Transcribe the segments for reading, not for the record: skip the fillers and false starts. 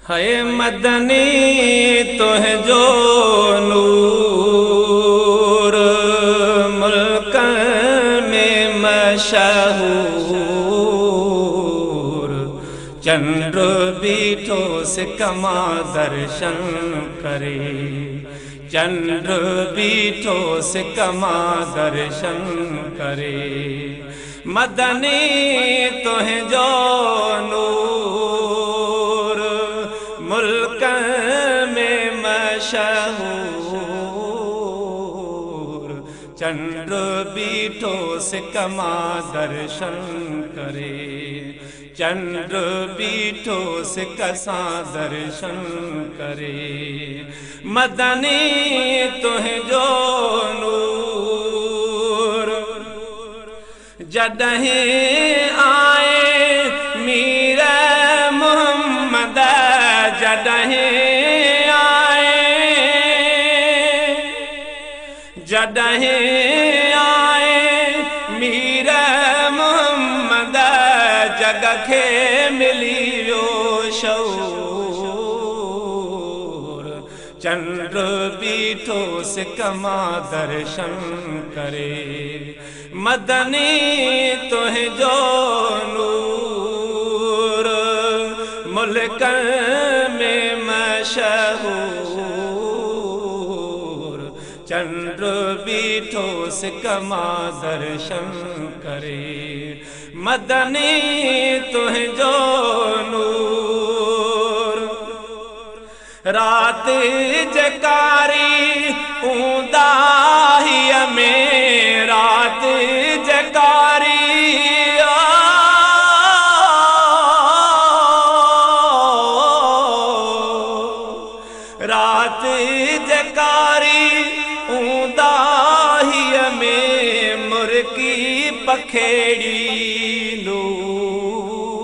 है मदनी तुझो नूर मुल्क में मशहूर। चंद्र बीठो सिकमा दर्शन करे, चंद्र बीठो सिकमा दर्शन करे। मदनी तुझो नूर मुल्क में मशहूर। चंद्र बीठो सिकमा दर्शन करे, चंद्र बीठो सिकसा दर्शन करे। मदनी तुझो नूर जॾहिं आए मीर मोहम्मद, जॾहिं आए, जॾहिं आए मीर मोहम्मद, जग खे मिली वियो शऊर। चंद्र बीठो सिकमा दर्शन करे, मदनी तुझो नूर मुल्क में मशहूर। चंद्र बीठो सिकमा दर्शन करे, मदनी तुझो नूर। रात जकारी ऊंदाहीअ में, रात जकारी रात जकारी ऊंदाहीअ में मुर्की पखेड़ी नूर।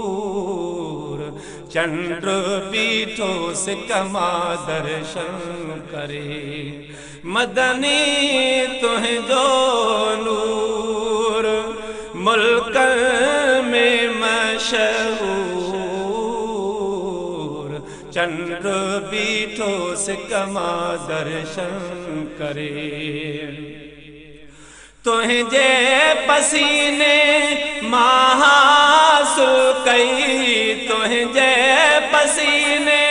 चंद्र बीठो सिकमा दर्शन करे, मदनी तुझो नूर मुल्क में मशहूर। चंद्र बीठो सिकमा दर्शन करे। तुझे पसीने महासुल कई, तुझे पसीने,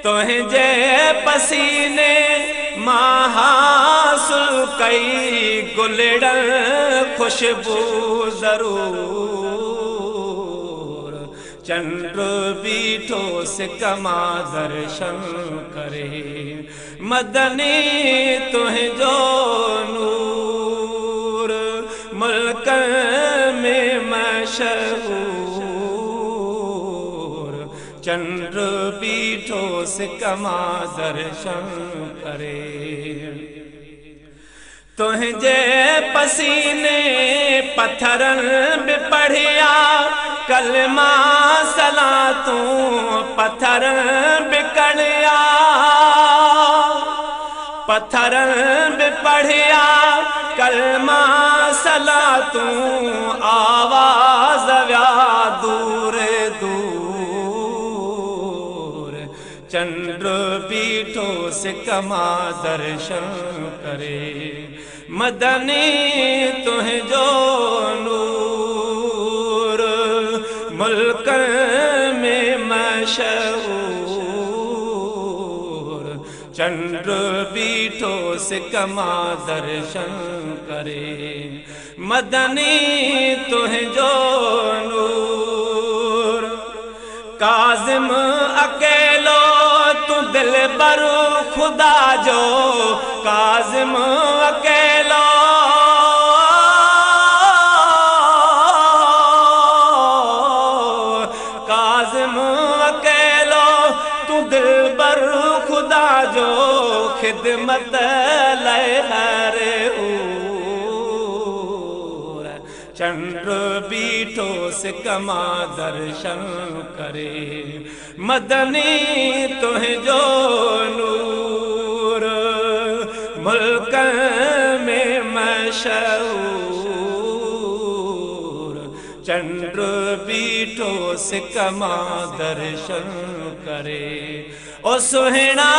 तुझे पसीने महासुल कई। गुलड़न खुशबू जरूर। चंद्र बीठो सिकमा दर्शन करे, मदनी तुझो नूर मुल्क में मशहूर। चंद्र बीठो सिकमा दर्शन करे। तुझे पसीने पत्थरन भी पढ़िया, कलमा सलातूं पत्थरन भी कढ़िया, पत्थरन भी पढ़िया कलमा सलातूं। आवाज़ व्या दूर दूर। चंद्र बीठो सिकमा दर्शन करे, मदनी तुझो नूर मुल्क में मशहूर। चंद्र बीठो सिकमा दर्शन करे, मदनी तुझो नूर। काज़िम अकेलो तू दिल बरु खुदा जो, काज़िम अकेलो, काज़िम अकेलो तू दिल बरु खुदा जो। खिदमत लय हर ऊर। चंद्र बीठो सिकमा दर्शन करे, मदनी तुझो नूर मुल्क में मशहूर। चंद्र बीठो सिक मां दर्शन करे। ओ सुहिणा